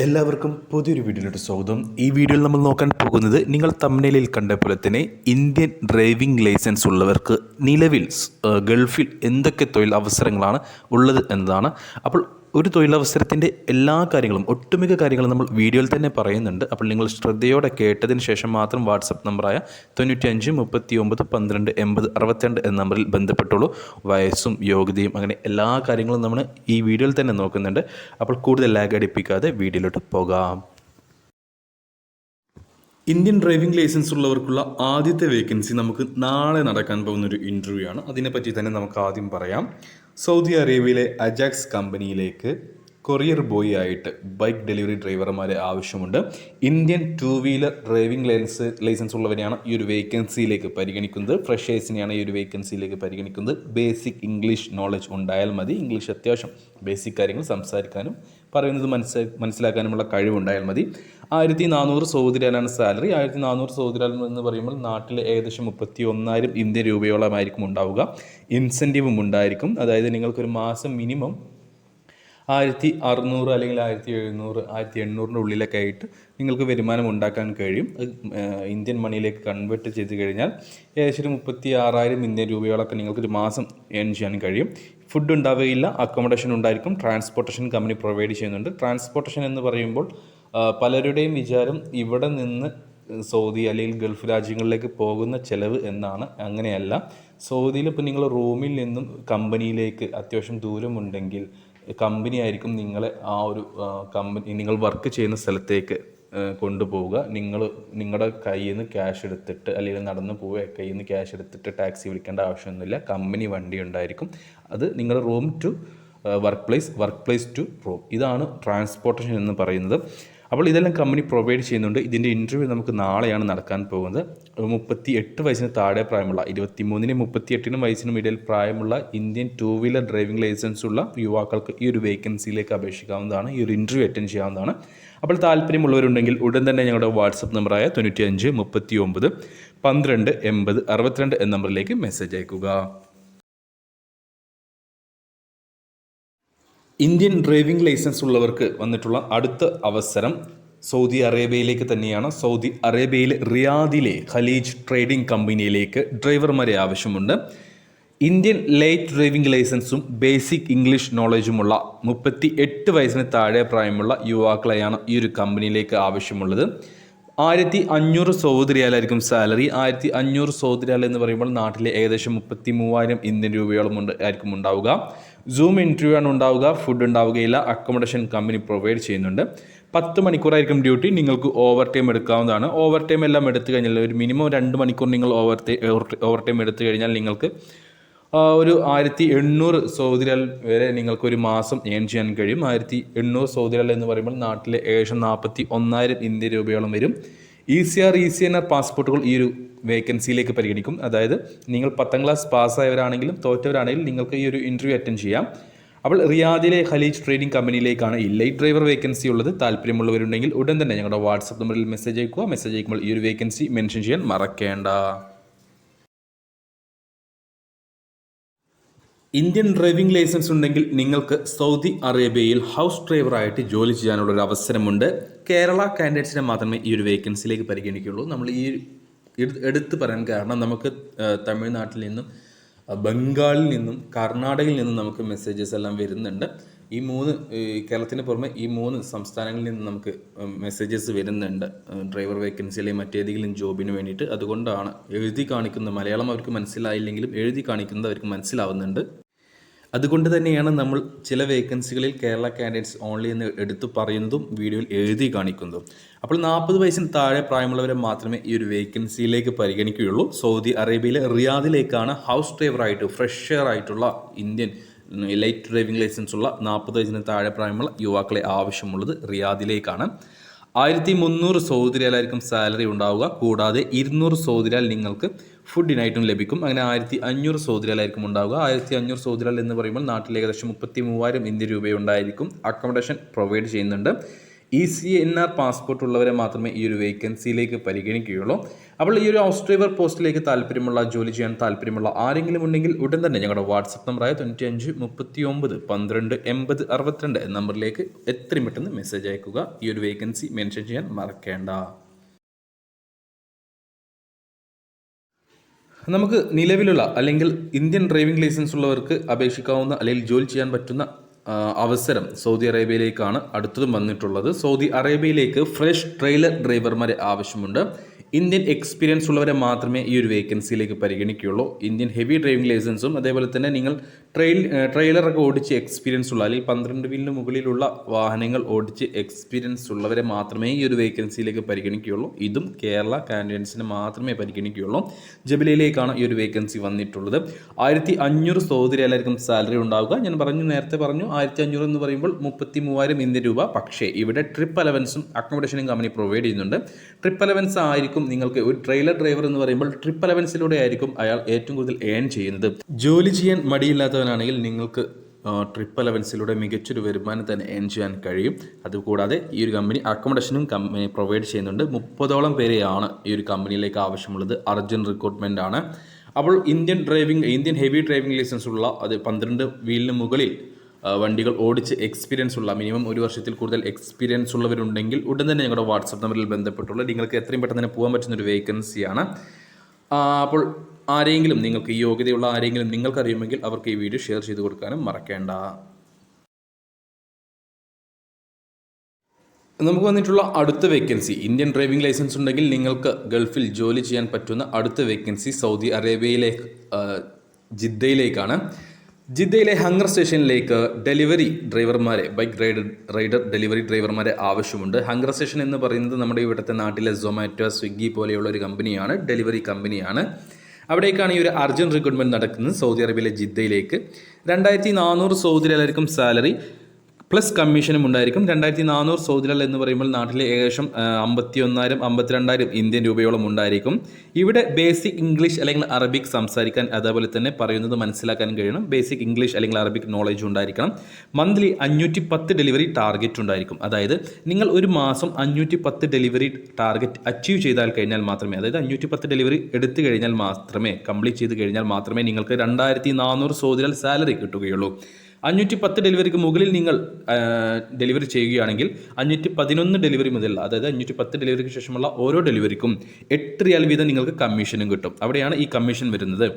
എല്ലാവർക്കും പുതിയൊരു വീഡിയോയിലോട്ട് സ്വാഗതം. ഈ വീഡിയോയിൽ നമ്മൾ നോക്കാൻ പോകുന്നത് നിങ്ങൾ തമ്മിലിൽ കണ്ട പോലെ തന്നെ ഇന്ത്യൻ ഡ്രൈവിംഗ് ലൈസൻസ് ഉള്ളവർക്ക് നിലവിൽ ഗൾഫിൽ എന്തൊക്കെ തൊഴിൽ അവസരങ്ങളാണ് ഉള്ളത് എന്നതാണ്. അപ്പോൾ ഒരു തൊഴിലവസരത്തിൻ്റെ എല്ലാ കാര്യങ്ങളും ഒട്ടുമിക്ക കാര്യങ്ങളും നമ്മൾ വീഡിയോയിൽ തന്നെ പറയുന്നുണ്ട്. അപ്പോൾ നിങ്ങൾ ശ്രദ്ധയോടെ കേട്ടതിന് ശേഷം മാത്രം വാട്സപ്പ് നമ്പറായ 95 39 12 80 62 എന്ന നമ്പറിൽ ബന്ധപ്പെട്ടുള്ളൂ. വയസ്സും യോഗ്യതയും അങ്ങനെ എല്ലാ കാര്യങ്ങളും നമ്മൾ ഈ വീഡിയോയിൽ തന്നെ നോക്കുന്നുണ്ട്. അപ്പോൾ കൂടുതൽ ലാഗ് അടിപ്പിക്കാതെ വീഡിയോയിലോട്ട് പോകാം. ഇന്ത്യൻ ഡ്രൈവിംഗ് ലൈസൻസ് ഉള്ളവർക്കുള്ള ആദ്യത്തെ വേക്കൻസി നമുക്ക് നാളെ നടക്കാൻ പോകുന്നൊരു ഇൻ്റർവ്യൂ ആണ്. അതിനെപ്പറ്റി തന്നെ നമുക്ക് ആദ്യം പറയാം. സൗദി അറേബ്യയിലെ അജാക്സ് കമ്പനിയിലേക്ക് കൊറിയർ ബോയ് ആയിട്ട് ബൈക്ക് ഡെലിവറി ഡ്രൈവർമാരെ ആവശ്യമുണ്ട്. ഇന്ത്യൻ 2 വീലർ ഡ്രൈവിംഗ് ലൈസൻസ് ഉള്ളവരെയാണ് ഈ ഒരു വേക്കൻസിയിലേക്ക് പരിഗണിക്കുന്നത്. ഫ്രഷേഴ്സിനെയാണ് ഈ ഒരു വേക്കൻസിയിലേക്ക് പരിഗണിക്കുന്നത്. ബേസിക് ഇംഗ്ലീഷ് നോളജ് ഉണ്ടായാൽ മതി. ഇംഗ്ലീഷ് അത്യാവശ്യം ബേസിക് കാര്യങ്ങൾ സംസാരിക്കാനും പറയുന്നത് മനസ്സിലാക്കാനുമുള്ള കഴിവുണ്ടായാൽ മതി. 1400 സൗദി റിയാലാണ് സാലറി. 1400 സൗദി റിയാൽ എന്ന് പറയുമ്പോൾ നാട്ടിൽ ഏകദേശം 31,000 ഇന്ത്യൻ രൂപയോളമായിരിക്കും ഉണ്ടാവുക. ഇൻസെൻറ്റീവും ഉണ്ടായിരിക്കും. അതായത് നിങ്ങൾക്കൊരു മാസം മിനിമം 1,600 അല്ലെങ്കിൽ 1,700 1,800 ഉള്ളിലൊക്കെ ആയിട്ട് നിങ്ങൾക്ക് വരുമാനം ഉണ്ടാക്കാൻ കഴിയും. ഇന്ത്യൻ മണിയിലേക്ക് കൺവേർട്ട് ചെയ്ത് കഴിഞ്ഞാൽ ഏകദേശം 36,000 ഇന്ത്യൻ രൂപയോളൊക്കെ നിങ്ങൾക്കൊരു മാസം ഏൺ ചെയ്യാൻ കഴിയും. ഫുഡ് ഉണ്ടാവുകയില്ല, അക്കോമഡേഷൻ ഉണ്ടായിരിക്കും. ട്രാൻസ്പോർട്ടേഷൻ കമ്പനി പ്രൊവൈഡ് ചെയ്യുന്നുണ്ട്. ട്രാൻസ്പോർട്ടേഷൻ എന്ന് പറയുമ്പോൾ പലരുടെയും വിചാരം ഇവിടെ നിന്ന് സൗദി അല്ലെങ്കിൽ ഗൾഫ് രാജ്യങ്ങളിലേക്ക് പോകുന്ന ചിലവ് എന്നാണ്. അങ്ങനെയല്ല. സൗദിയിൽ ഇപ്പോൾ നിങ്ങൾ റൂമിൽ നിന്നും കമ്പനിയിലേക്ക് അത്യാവശ്യം ദൂരമുണ്ടെങ്കിൽ കമ്പനി ആയിരിക്കും നിങ്ങളെ ആ ഒരു നിങ്ങൾ വർക്ക് ചെയ്യുന്ന സ്ഥലത്തേക്ക് കൊണ്ടുപോവുക. നിങ്ങളുടെ കയ്യിൽ നിന്ന് ക്യാഷ് എടുത്തിട്ട് അല്ലെങ്കിൽ നടന്നു പോവുക, കയ്യിൽ നിന്ന് ക്യാഷ് എടുത്തിട്ട് ടാക്സി വിളിക്കേണ്ട ആവശ്യമൊന്നുമില്ല. കമ്പനി വണ്ടി ഉണ്ടായിരിക്കും. അത് നിങ്ങളുടെ room to work place to room. ഇതാണ് ട്രാൻസ്പോർട്ടേഷൻ എന്ന് പറയുന്നത്. അപ്പോൾ ഇതെല്ലാം കമ്പനി പ്രൊവൈഡ് ചെയ്യുന്നുണ്ട്. ഇതിൻ്റെ ഇൻ്റർവ്യൂ നമുക്ക് നാളെയാണ് നടക്കാൻ പോകുന്നത്. 38 വയസ്സിന് താഴെ പ്രായമുള്ള 23-നും 38 വയസ്സിനും ഇടയിൽ പ്രായമുള്ള ഇന്ത്യൻ 2 വീലർ ഡ്രൈവിംഗ് ലൈസൻസ് ഉള്ള യുവാക്കൾക്ക് ഈ ഒരു വേക്കൻസിയിലേക്ക് അപേക്ഷിക്കാവുന്നതാണ്. ഈ ഒരു ഇൻ്റർവ്യൂ അറ്റൻഡ് ചെയ്യാവുന്നതാണ്. അപ്പോൾ താല്പര്യമുള്ളവരുണ്ടെങ്കിൽ ഉടൻ തന്നെ ഞങ്ങളുടെ വാട്സപ്പ് നമ്പറായ 95 39 12 80 62 എന്ന നമ്പറിലേക്ക് മെസ്സേജ് അയക്കുക. ഇന്ത്യൻ ഡ്രൈവിംഗ് ലൈസൻസ് ഉള്ളവർക്ക് വന്നിട്ടുള്ള അടുത്ത അവസരം സൗദി അറേബ്യയിലേക്ക് തന്നെയാണ്. സൗദി അറേബ്യയിലെ റിയാദിലെ ഖലീജ് ട്രേഡിംഗ് കമ്പനിയിലേക്ക് ഡ്രൈവർമാരെ ആവശ്യമുണ്ട്. ഇന്ത്യൻ ലൈറ്റ് ഡ്രൈവിംഗ് ലൈസൻസും ബേസിക് ഇംഗ്ലീഷ് നോളജുമുള്ള 38 വയസ്സിന് താഴെ പ്രായമുള്ള യുവാക്കളെയാണ് ഈ ഒരു കമ്പനിയിലേക്ക് ആവശ്യമുള്ളത്. 1,500 സൗദി റിയാലായിരിക്കും സാലറി. 1,500 സൗദി റിയാൽ എന്ന് പറയുമ്പോൾ നാട്ടിലെ ഏകദേശം 33,000 ഇന്ത്യൻ രൂപയോളം ആയിരിക്കും ഉണ്ടാവുക. സൂം ഇൻ്റർവ്യൂ ആണ് ഉണ്ടാവുക. ഫുഡ് ഉണ്ടാവുകയില്ല. അക്കോമഡേഷൻ കമ്പനി പ്രൊവൈഡ് ചെയ്യുന്നുണ്ട്. 10 മണിക്കൂറായിരിക്കും ഡ്യൂട്ടി. നിങ്ങൾക്ക് ഓവർ ടൈം എടുക്കാവുന്നതാണ്. ഓവർ ടൈം എല്ലാം എടുത്തു കഴിഞ്ഞാൽ ഒരു മിനിമം 2 മണിക്കൂർ നിങ്ങൾ ഓവർ ടൈം എടുത്തു കഴിഞ്ഞാൽ നിങ്ങൾക്ക് ഒരു 1,800 സൗദി റിയാൽ വരെ നിങ്ങൾക്ക് ഒരു മാസം ഏൺ ചെയ്യാൻ കഴിയും. 1,800 സൗദി റിയാൽ എന്ന് പറയുമ്പോൾ നാട്ടിലെ ഏകദേശം 41,000 ഇന്ത്യൻ രൂപയോളം വരും. ECR, ECNR പാസ്പോർട്ടുകൾ ഈ ഒരു വേക്കൻസിയിലേക്ക് പരിഗണിക്കും. അതായത് നിങ്ങൾ 10ാം ക്ലാസ് പാസ്സായവരാണെങ്കിലും തോറ്റവരാണെങ്കിലും നിങ്ങൾക്ക് ഈ ഒരു ഇൻ്റർവ്യൂ അറ്റൻഡ് ചെയ്യാം. അപ്പോൾ റിയാദിലെ ഖലീജ് ട്രേഡിംഗ് കമ്പനിയിലേക്കാണ് ഈ ലൈറ്റ് ഡ്രൈവർ വേക്കൻസി ഉള്ളത്. താല്പര്യമുള്ളവരുണ്ടെങ്കിൽ ഉടൻ തന്നെ ഞങ്ങളുടെ വാട്സപ്പ് നമ്പറിൽ മെസ്സേജ് അയക്കുക. മെസ്സേജ് അയക്കുമ്പോൾ ഈ ഒരു വേക്കൻസി മെൻഷൻ ചെയ്യാൻ മറക്കേണ്ട. ഇന്ത്യൻ ഡ്രൈവിംഗ് ലൈസൻസ് ഉണ്ടെങ്കിൽ നിങ്ങൾക്ക് സൗദി അറേബ്യയിൽ ഹൗസ് ഡ്രൈവറായിട്ട് ജോലി ചെയ്യാനുള്ള ഒരു അവസരമുണ്ട്. കേരള കാൻഡിഡേറ്റ്സിനെ മാത്രമേ ഈ ഒരു വേക്കൻസിയിലേക്ക് പരിഗണിക്കുകയുള്ളൂ. നമ്മൾ ഈ എടുത്തു പറയാൻ കാരണം നമുക്ക് തമിഴ്നാട്ടിൽ നിന്നും ബംഗാളിൽ നിന്നും കർണാടകയിൽ നിന്നും നമുക്ക് മെസ്സേജസ് എല്ലാം വരുന്നുണ്ട്. കേരളത്തിന് പുറമെ ഈ 3 സംസ്ഥാനങ്ങളിൽ നിന്ന് നമുക്ക് മെസ്സേജസ് വരുന്നുണ്ട് ഡ്രൈവർ വേക്കൻസി അല്ലെങ്കിൽ മറ്റേതെങ്കിലും ജോബിന് വേണ്ടിയിട്ട്. അതുകൊണ്ടാണ് എഴുതി കാണിക്കുന്നത്. മലയാളം അവർക്ക് മനസ്സിലായില്ലെങ്കിലും എഴുതി കാണിക്കുന്നത് അവർക്ക് മനസ്സിലാവുന്നുണ്ട്. അതുകൊണ്ട് തന്നെയാണ് നമ്മൾ ചില വേക്കൻസികളിൽ കേരള കാൻഡിഡേറ്റ്സ് ഓൺലി എന്ന് എടുത്തു പറയുന്നതും വീഡിയോയിൽ എഴുതി കാണിക്കുന്നതും. അപ്പോൾ 40 വയസ്സിന് താഴെ പ്രായമുള്ളവരെ മാത്രമേ ഈ ഒരു വേക്കൻസിയിലേക്ക് പരിഗണിക്കുകയുള്ളൂ. സൗദി അറേബ്യയിലെ റിയാദിലേക്കാണ് ഹൗസ് ഡ്രൈവറായിട്ട് ഫ്രഷറായിട്ടുള്ള ഇന്ത്യൻ ലൈറ്റ് ഡ്രൈവിംഗ് ലൈസൻസ് ഉള്ള 40 വയസ്സിന് താഴെ പ്രായമുള്ള യുവാക്കളെ ആവശ്യമുള്ളത്. റിയാദിലേക്കാണ്. 1,300 സൗദി റിയാലായിരിക്കും സാലറി ഉണ്ടാവുക. കൂടാതെ 200 സൗദി റിയാൽ നിങ്ങൾക്ക് ഫുഡിനായിട്ടും ലഭിക്കും. അങ്ങനെ 1,500 സൗദി റിയാലായിരിക്കും ഉണ്ടാവുക. 1,500 സൗദി റിയാൽ എന്ന് പറയുമ്പോൾ നാട്ടിൽ ഏകദേശം 33,000 ഇന്ത്യൻ രൂപയുണ്ടായിരിക്കും. അക്കോമഡേഷൻ പ്രൊവൈഡ് ചെയ്യുന്നുണ്ട്. ECNR പാസ്പോർട്ട് ഉള്ളവരെ മാത്രമേ ഈ ഒരു വേക്കൻസിയിലേക്ക് പരിഗണിക്കുകയുള്ളൂ. അപ്പോൾ ഈ ഒരു ഹൗസ് ഡ്രൈവർ പോസ്റ്റിലേക്ക് താല്പര്യമുള്ള, ജോലി ചെയ്യാൻ താല്പര്യമുള്ള ആരെങ്കിലും ഉണ്ടെങ്കിൽ ഉടൻ തന്നെ ഞങ്ങളുടെ വാട്സപ്പ് നമ്പറായ 9539128062 നമ്പറിലേക്ക് എത്രയും പെട്ടെന്ന് മെസ്സേജ് അയക്കുക. ഈ ഒരു വേക്കൻസി മെൻഷൻ ചെയ്യാൻ മറക്കേണ്ട. നമുക്ക് നിലവിലുള്ള അല്ലെങ്കിൽ ഇന്ത്യൻ ഡ്രൈവിംഗ് ലൈസൻസ് ഉള്ളവർക്ക് അപേക്ഷിക്കാവുന്ന അല്ലെങ്കിൽ ജോലി ചെയ്യാൻ പറ്റുന്ന അവസരം സൗദി അറേബ്യയിലേക്കാണ് അടുത്തതും വന്നിട്ടുള്ളത്. സൗദി അറേബ്യയിലേക്ക് ഫ്രഷ് ട്രെയിലർ ഡ്രൈവർമാരെ ആവശ്യമുണ്ട്. ഇന്ത്യൻ എക്സ്പീരിയൻസ് ഉള്ളവരെ മാത്രമേ ഈ ഒരു വേക്കൻസിയിലേക്ക് പരിഗണിക്കുകയുള്ളൂ. ഇന്ത്യൻ ഹെവി ഡ്രൈവിംഗ് ലൈസൻസും അതേപോലെ തന്നെ നിങ്ങൾ ട്രെയിലറൊക്കെ ഓടിച്ച് എക്സ്പീരിയൻസ് ഉള്ള അല്ലെങ്കിൽ 12 വീലിന് മുകളിലുള്ള വാഹനങ്ങൾ ഓടിച്ച് എക്സ്പീരിയൻസ് ഉള്ളവരെ മാത്രമേ ഈ ഒരു വേക്കൻസിയിലേക്ക് പരിഗണിക്കുകയുള്ളൂ. ഇതും കേരള കാൻഡിഡേറ്റ്സിനെ മാത്രമേ പരിഗണിക്കുകയുള്ളൂ. ജബലയിലേക്കാണ് ഈ ഒരു വേക്കൻസി വന്നിട്ടുള്ളത്. 1500 സൗദി റിയാലായിരിക്കും സാലറി ഉണ്ടാവുക. ഞാൻ നേരത്തെ പറഞ്ഞു 1500 എന്ന് പറയുമ്പോൾ 33,000 ഇന്ത്യൻ രൂപ. പക്ഷേ ഇവിടെ ട്രിപ്പ് അലവൻസും അക്കോമഡേഷനും കമ്പനി പ്രൊവൈഡ് ചെയ്യുന്നുണ്ട്. ട്രിപ്പ് അലവൻസ് ആയിരിക്കും നിങ്ങൾക്ക് ഒരു ട്രെയിലർ ഡ്രൈവർ എന്ന് പറയുമ്പോൾ ട്രിപ്പ് അലവൻസിലൂടെ ആയിരിക്കും അയാൾ ഏറ്റവും കൂടുതൽ ഏൺ ചെയ്യുന്നത്. ജോലി ചെയ്യാൻ മടിയില്ലാത്തവനാണെങ്കിൽ നിങ്ങൾക്ക് ട്രിപ്പ് അലവൻസിലൂടെ മികച്ചൊരു വരുമാനം തന്നെ ഏൺ ചെയ്യാൻ കഴിയും. അതുകൂടാതെ ഈ ഒരു കമ്പനി അക്കോമഡേഷനും കമ്പനി പ്രൊവൈഡ് ചെയ്യുന്നുണ്ട്. 30ഓളം പേരെയാണ് ഈ ഒരു കമ്പനിയിലേക്ക് ആവശ്യമുള്ളത്. അർജന്റ് റിക്രൂട്ട്മെന്റ് ആണ്. അപ്പോൾ ഇന്ത്യൻ ഹെവി ഡ്രൈവിംഗ് ലൈസൻസ് ഉള്ള, അത് 12 വീലിന് മുകളിൽ വണ്ടികൾ ഓടിച്ച് എക്സ്പീരിയൻസ് ഉള്ള, മിനിമം 1 വർഷത്തിൽ കൂടുതൽ എക്സ്പീരിയൻസ് ഉള്ളവരുണ്ടെങ്കിൽ ഉടൻ തന്നെ ഞങ്ങളുടെ വാട്സപ്പ് നമ്പറിൽ ബന്ധപ്പെട്ടുള്ള നിങ്ങൾക്ക് എത്രയും പെട്ടെന്ന് തന്നെ പോകാൻ പറ്റുന്നൊരു വേക്കൻസിയാണ്. അപ്പോൾ നിങ്ങൾക്ക് ഈ യോഗ്യതയുള്ള ആരെങ്കിലും നിങ്ങൾക്കറിയുമെങ്കിൽ അവർക്ക് ഈ വീഡിയോ ഷെയർ ചെയ്ത് കൊടുക്കാനും മറക്കേണ്ട. നമുക്ക് വന്നിട്ടുള്ള അടുത്ത വേക്കൻസി, ഇന്ത്യൻ ഡ്രൈവിംഗ് ലൈസൻസ് ഉണ്ടെങ്കിൽ നിങ്ങൾക്ക് ഗൾഫിൽ ജോലി ചെയ്യാൻ പറ്റുന്ന അടുത്ത വേക്കൻസി സൗദി അറേബ്യയിലെ ജിദ്ദയിലേക്കാണ്. ജിദ്ദയിലെ ഹംഗർ സ്റ്റേഷനിലേക്ക് ഡെലിവറി ഡ്രൈവർമാരെ, ബൈക്ക് റൈഡർ ഡെലിവറി ഡ്രൈവർമാരെ ആവശ്യമുണ്ട്. ഹംഗർ സ്റ്റേഷൻ എന്ന് പറയുന്നത് നമ്മുടെ ഇവിടുത്തെ നാട്ടിലെ സൊമാറ്റോ, സ്വിഗ്ഗി പോലെയുള്ള ഒരു കമ്പനിയാണ്, ഡെലിവറി കമ്പനിയാണ്. അവിടേക്കാണ് ഈ ഒരു അർജന്റ് റിക്രൂട്ട്മെന്റ് നടക്കുന്നത് സൗദി അറേബ്യയിലെ ജിദ്ദയിലേക്ക്. 2400 സൗദി റിയാലായിരിക്കും സാലറി, പ്ലസ് കമ്മീഷനും ഉണ്ടായിരിക്കും. 2400 സൗദി റിയാൽ എന്ന് പറയുമ്പോൾ നാട്ടിലെ ഏകദേശം 51,000-52,000 ഇന്ത്യൻ രൂപയോളം ഉണ്ടായിരിക്കും. ഇവിടെ ബേസിക് ഇംഗ്ലീഷ് അല്ലെങ്കിൽ അറബിക് സംസാരിക്കാൻ, അതേപോലെ തന്നെ പറയുന്നത് മനസ്സിലാക്കാൻ കഴിയണം. ബേസിക് ഇംഗ്ലീഷ് അല്ലെങ്കിൽ അറബിക് നോളജ് ഉണ്ടായിരിക്കണം. മന്ത്ലി 510 ഡെലിവറി ടാർഗറ്റ് ഉണ്ടായിരിക്കും. അതായത് നിങ്ങൾ ഒരു മാസം 510 ഡെലിവറി ടാർഗറ്റ് അച്ചീവ് ചെയ്താൽ കഴിഞ്ഞാൽ മാത്രമേ, അതായത് 510 ഡെലിവറി എടുത്തു കഴിഞ്ഞാൽ മാത്രമേ, കംപ്ലീറ്റ് ചെയ്ത് കഴിഞ്ഞാൽ മാത്രമേ നിങ്ങൾക്ക് 2400 സൗദി റിയാൽ സാലറി കിട്ടുകയുള്ളൂ. 510 ഡെലിവറിക്ക് മുകളിൽ നിങ്ങൾ ഡെലിവറി ചെയ്യുകയാണെങ്കിൽ 511 ഡെലിവറി മുതൽ, അതായത് 510 ഡെലിവറിക്ക് ശേഷമുള്ള ഓരോ ഡെലിവറിക്കും 8 റിയാൽ വീതം നിങ്ങൾക്ക് കമ്മീഷനും കിട്ടും. അവിടെയാണ് ഈ കമ്മീഷൻ വരുന്നത്.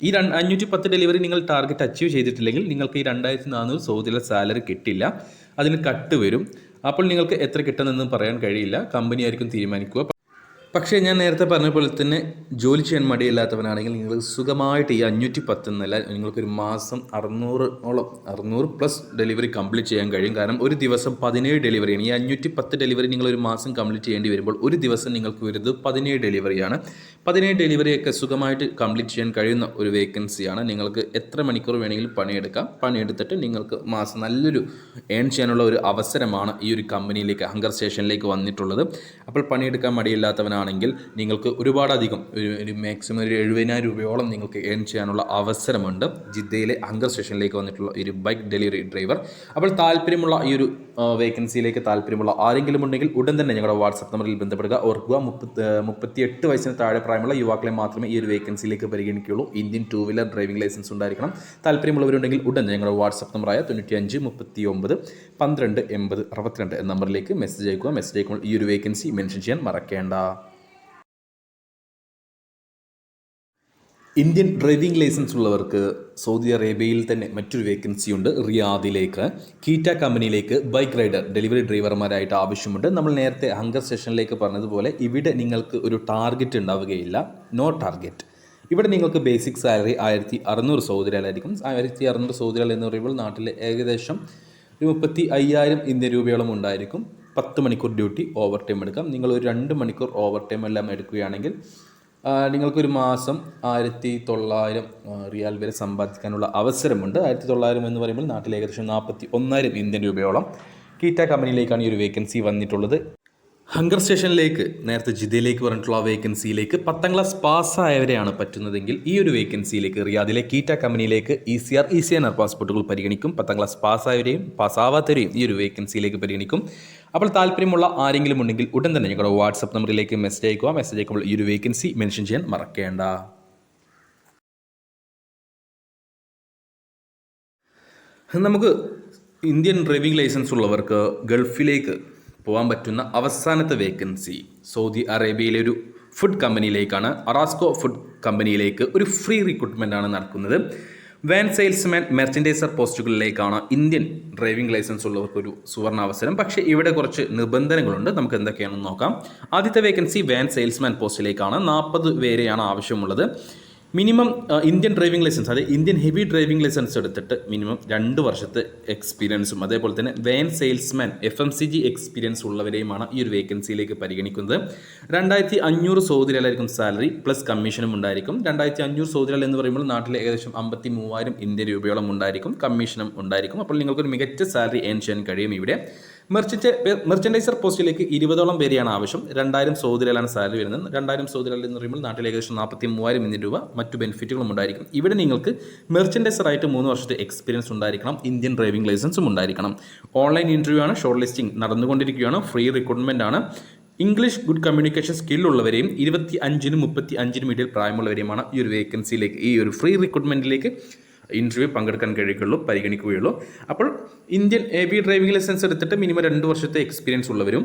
ഈ 510 ഡെലിവറി നിങ്ങൾ ടാർഗറ്റ് അച്ചീവ് ചെയ്തിട്ടില്ലെങ്കിൽ നിങ്ങൾക്ക് ഈ 2400 സൗദി റിയാൽ സാലറി കിട്ടില്ല, അതിന് കട്ട് വരും. അപ്പോൾ നിങ്ങൾക്ക് എത്ര കിട്ടുമെന്ന് പറയാൻ കഴിയില്ല, കമ്പനി ആയിരിക്കും തീരുമാനിക്കുക. പക്ഷേ ഞാൻ നേരത്തെ പറഞ്ഞ പോലെ തന്നെ ജോലി ചെയ്യാൻ മടിയില്ലാത്തവനാണെങ്കിൽ നിങ്ങൾ സുഖമായിട്ട് ഈ 510 എന്നല്ല, നിങ്ങൾക്കൊരു മാസം 600 പ്ലസ് ഡെലിവറി കംപ്ലീറ്റ് ചെയ്യാൻ കഴിയും. കാരണം ഒരു ദിവസം 17 ഡെലിവറിയാണ്. ഈ 510 ഡെലിവറി നിങ്ങൾ ഒരു മാസം കംപ്ലീറ്റ് ചെയ്യേണ്ടി വരുമ്പോൾ ഒരു ദിവസം നിങ്ങൾക്ക് വരുന്നത് 17 ഡെലിവറിയാണ്. 17 ഡെലിവറിയൊക്കെ സുഖമായിട്ട് കംപ്ലീറ്റ് ചെയ്യാൻ കഴിയുന്ന ഒരു വേക്കൻസിയാണ്. നിങ്ങൾക്ക് എത്ര മണിക്കൂർ വേണമെങ്കിലും പണിയെടുക്കാം. പണിയെടുത്തിട്ട് നിങ്ങൾക്ക് മാസം നല്ലൊരു ഏൺ ചെയ്യാനുള്ള ഒരു അവസരമാണ് ഈ ഒരു കമ്പനിയിലേക്ക്, ഹംഗർ സ്റ്റേഷനിലേക്ക് വന്നിട്ടുള്ളത്. അപ്പോൾ പണിയെടുക്കാൻ മടിയില്ലാത്തവനാണ് ആണെങ്കിൽ നിങ്ങൾക്ക് ഒരുപാടധികം ഒരു മാക്സിമം ഒരു 70,000 രൂപയോളം നിങ്ങൾക്ക് ഏൺ ചെയ്യാനുള്ള അവസരമുണ്ട് ജിദ്ദയിലെ ഹംഗർ സ്റ്റേഷനിലേക്ക് വന്നിട്ടുള്ള ഒരു ബൈക്ക് ഡെലിവറി ഡ്രൈവർ. അപ്പോൾ താല്പര്യമുള്ള ഈ ഒരു വേക്കൻസിയിലേക്ക് താല്പര്യമുള്ള ആരെങ്കിലും ഉണ്ടെങ്കിൽ ഉടൻ തന്നെ ഞങ്ങളുടെ വാട്സപ്പ് നമ്പറിൽ ബന്ധപ്പെടുക. ഓർക്കുക, 38 വയസ്സിന് താഴെ പ്രായമുള്ള യുവാക്കളെ മാത്രമേ ഈ ഒരു വേക്കൻസിയിലേക്ക് പരിഗണിക്കുകയുള്ളൂ. ഇന്ത്യൻ 2 വീലർ ഡ്രൈവിംഗ് ലൈസൻസ് ഉണ്ടായിരിക്കണം. താല്പര്യമുള്ളവരുണ്ടെങ്കിൽ ഉടൻ ഞങ്ങളുടെ വാട്സപ്പ് നമ്പറായ 9539128062 എന്ന നമ്പറിലേക്ക് മെസ്സേജ് അയക്കുക. മെസ്സേജ് അയക്കുമ്പോൾ ഈ ഒരു വേക്കൻസി മെൻഷൻ ചെയ്യാൻ മറക്കേണ്ട. ഇന്ത്യൻ ഡ്രൈവിംഗ് ലൈസൻസ് ഉള്ളവർക്ക് സൗദി അറേബ്യയിൽ തന്നെ മറ്റൊരു വേക്കൻസി ഉണ്ട്. റിയാദിലേക്ക് കീറ്റ കമ്പനിയിലേക്ക് ബൈക്ക് റൈഡർ ഡെലിവറി ഡ്രൈവർമാരായിട്ട് ആവശ്യമുണ്ട്. നമ്മൾ നേരത്തെ ഹംഗർ സ്റ്റേഷനിലേക്ക് പറഞ്ഞതുപോലെ ഇവിടെ നിങ്ങൾക്ക് ഒരു ടാർഗറ്റ് ഉണ്ടാവുകയില്ല, നോ ടാർഗറ്റ്. ഇവിടെ നിങ്ങൾക്ക് ബേസിക് സാലറി 1600 സൗദി റിയാലായിരിക്കും. 1600 സൗദി റിയാൽ എന്ന് പറയുമ്പോൾ നാട്ടിലെ ഏകദേശം 35,000 ഇന്ത്യൻ രൂപയോളം ഉണ്ടായിരിക്കും. 10 മണിക്കൂർ ഡ്യൂട്ടി, ഓവർ ടൈം എടുക്കാം. നിങ്ങൾ ഒരു 2 മണിക്കൂർ ഓവർ ടൈം എല്ലാം എടുക്കുകയാണെങ്കിൽ നിങ്ങൾക്കൊരു മാസം 1900 റിയാൽ വരെ സമ്പാദിക്കാനുള്ള അവസരമുണ്ട്. 1900 എന്ന് പറയുമ്പോൾ നാട്ടിൽ ഏകദേശം 41,000 ഇന്ത്യൻ രൂപയോളം. കീറ്റ കമ്പനിയിലേക്കാണ് ഈ ഒരു വേക്കൻസി വന്നിട്ടുള്ളത്. ഹങ്കർ സ്റ്റേഷനിലേക്ക് നേരത്തെ ജിദ്ദയിലേക്ക് പറഞ്ഞിട്ടുള്ള വേക്കൻസിയിലേക്ക് 10ാം ക്ലാസ് പാസ്സായവരെയാണ് പറ്റുന്നതെങ്കിൽ ഈ ഒരു വേക്കൻസിയിലേക്ക് റിയാദിലെ കീറ്റ കമ്പനിയിലേക്ക് ECNR പാസ്പോർട്ടുകൾ പരിഗണിക്കും. 10ാം ക്ലാസ് പാസ്സായവരെയും പാസ്സാവാത്തവരെയും ഈ ഒരു വേക്കൻസിയിലേക്ക് പരിഗണിക്കും. അപ്പോൾ താല്പര്യമുള്ള ആരെങ്കിലും ഉണ്ടെങ്കിൽ ഉടൻ തന്നെ ഞങ്ങളുടെ വാട്സപ്പ് നമ്പറിലേക്ക് മെസ്സേജ് അയക്കുക. മെസ്സേജ് അയക്കുമ്പോൾ ഈ ഒരു വേക്കൻസി മെൻഷൻ ചെയ്യാൻ മറക്കേണ്ട. നമുക്ക് ഇന്ത്യൻ ഡ്രൈവിംഗ് ലൈസൻസ് ഉള്ളവർക്ക് ഗൾഫിലേക്ക് പോകാൻ പറ്റുന്ന അവസാനത്തെ വേക്കൻസി സൗദി അറേബ്യയിലെ ഒരു ഫുഡ് കമ്പനിയിലേക്കാണ്. അറാസ്കോ ഫുഡ് കമ്പനിയിലേക്ക് ഒരു ഫ്രീ റിക്രൂട്ട്മെൻ്റ് ആണ് നടക്കുന്നത്. വാൻ സെയിൽസ്മാൻ മെർച്ചൻഡൈസർ പോസ്റ്റുകളിലേക്കാണ് ഇന്ത്യൻ ഡ്രൈവിംഗ് ലൈസൻസ് ഉള്ളവർക്ക് ഒരു സുവർണ അവസരം. പക്ഷേ ഇവിടെ കുറച്ച് നിബന്ധനകളുണ്ട്. നമുക്ക് എന്തൊക്കെയാണെന്ന് നോക്കാം. ആദ്യത്തെ വേക്കൻസി വാൻ സെയിൽസ്മാൻ പോസ്റ്റിലേക്കാണ്. 40 പേരെയാണ് ആവശ്യമുള്ളത്. മിനിമം ഇന്ത്യൻ ഡ്രൈവിംഗ് ലൈസൻസ്, അതായത് ഇന്ത്യൻ ഹെവി ഡ്രൈവിംഗ് ലൈസൻസ് എടുത്തിട്ട് മിനിമം 2 വർഷത്തെ എക്സ്പീരിയൻസും അതേപോലെ തന്നെ വാൻ സെയിൽസ്മാൻ FMCG എക്സ്പീരിയൻസ് ഉള്ളവരെയുമാണ് ഈ ഒരു വേക്കൻസിയിലേക്ക് പരിഗണിക്കുന്നത്. 2500 സൗദി റിയാലായിരിക്കും സാലറി, പ്ലസ് കമ്മീഷനും ഉണ്ടായിരിക്കും. 2500 സൗദി റിയാൽ എന്ന് പറയുമ്പോൾ നാട്ടിൽ ഏകദേശം 53,000 ഇന്ത്യൻ രൂപയോളം ഉണ്ടായിരിക്കും. കമ്മീഷനും ഉണ്ടായിരിക്കും. അപ്പോൾ നിങ്ങൾക്കൊരു മികച്ച സാലറി ഏൺ ചെയ്യാൻ കഴിയും. ഇവിടെ മെർച്ചൻഡൈസർ പോസ്റ്റിലേക്ക് 20ഓളം പേരെയാണ് ആവശ്യം. 2000 സൗദി റിയാലാണ് സാലറി വരുന്നത്. 2000 സൗദി റിയാൽ എന്ന് പറയുമ്പോൾ നാട്ടിൽ ഏകദേശം 43,000 ഇന്ത്യൻ രൂപ. മറ്റു ബെനിഫിറ്റുകളും ഉണ്ടായിരിക്കും. ഇവിടെ നിങ്ങൾക്ക് മെർച്ചൻഡൈസറായിട്ട് 3 വർഷത്തെ എക്സ്പീരിയൻസ് ഉണ്ടായിരിക്കണം. ഇന്ത്യൻ ഡ്രൈവിംഗ് ലൈസൻസും ഉണ്ടായിരിക്കണം. ഓൺലൈൻ ഇൻ്റർവ്യൂ ആണ്. ഷോർട്ട് ലിസ്റ്റിംഗ് നടന്നുകൊണ്ടിരിക്കുകയാണ്. ഫ്രീ റിക്രൂട്ട്മെൻ്റ് ആണ്. ഇംഗ്ലീഷ് ഗുഡ് കമ്മ്യൂണിക്കേഷൻ സ്കില്ലുള്ളവരെയും 25-നും 35-നും ഇടയിൽ പ്രായമുള്ളവരെയുമാണ് ഈ ഒരു വേക്കൻസിയിലേക്ക്, ഈ ഒരു ഫ്രീ റിക്രൂട്ട്മെൻറ്റിലേക്ക് ഇൻ്റർവ്യൂ പങ്കെടുക്കാൻ പരിഗണിക്കുകയുള്ളൂ. അപ്പോൾ ഇന്ത്യൻ AV ഡ്രൈവിംഗ് ലൈസൻസ് എടുത്തിട്ട് മിനിമം 2 വർഷത്തെ എക്സ്പീരിയൻസ് ഉള്ളവരും,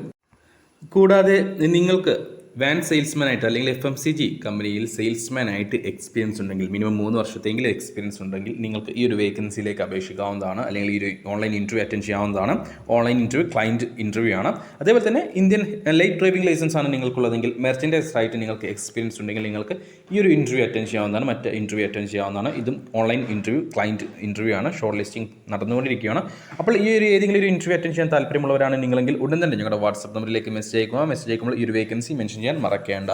കൂടാതെ നിങ്ങൾക്ക് വാൻ സെയിൽസ്മാൻ ആയിട്ട് അല്ലെങ്കിൽ FMCG കമ്പനിയിൽ സെയിൽസ്മാൻ ആയിട്ട് എക്സ്പീരിയൻസ് ഉണ്ടെങ്കിൽ, മിനിമം 3 വർഷത്തെങ്കിലും എക്സ്പീരിയൻസ് ഉണ്ടെങ്കിൽ നിങ്ങൾക്ക് ഈ ഒരു വേക്കൻസിയിലേക്ക് അപേക്ഷിക്കാവുന്നതാണ്. അല്ലെങ്കിൽ ഈ ഒരു ഓൺലൈൻ ഇൻ്റർവ്യൂ അറ്റൻഡ് ചെയ്യാവുന്നതാണ്. ഓൺലൈൻ ഇൻ്റർവ്യൂ ക്ലയൻറ്റ് ഇൻ്റർവ്യൂ ആണ്. അതേപോലെ തന്നെ ഇന്ത്യൻ ലൈറ്റ് ഡ്രൈവിംഗ് ലൈസൻസ് ആണ് നിങ്ങൾക്കുള്ളതെങ്കിൽ, മെർച്ചൻഡൈസർ ആയിട്ട് നിങ്ങൾക്ക് എക്സ്പീരിയൻസ് ഉണ്ടെങ്കിൽ നിങ്ങൾക്ക് ഈ ഒരു ഇൻ്റർവ്യൂ അറ്റൻഡ് ചെയ്യാവുന്നതാണ്. മറ്റ് ഇൻ്റർവ്യൂ അറ്റൻഡ് ചെയ്യാവുന്നതാണ്. ഇതും ഓൺലൈൻ ഇൻ്റർവ്യൂ ക്ലയൻറ്റ് ഇൻ്റർവ്യൂ ആണ്. ഷോർട്ട് ലിസ്റ്റിംഗ് നടന്നുകൊണ്ടിരിക്കുകയാണ്. അപ്പോൾ ഈ ഒരു ഏതെങ്കിലും ഒരു ഇൻ്റർവ്യൂ അറ്റൻഡ് ചെയ്യാൻ താല്പര്യമുള്ളവരാണ് നിങ്ങളെങ്കിൽ ഉടൻ തന്നെ ഞങ്ങളുടെ വാട്സപ്പ് നമ്പറിലേക്ക് മെസ്സേജ് അയക്കുക. മെസ്സേജ് അയക്കുമ്പോൾ ഈ ഒരു വേക്കൻസി മെൻഷൻ ചെയ്യാൻ മറക്കേണ്ട.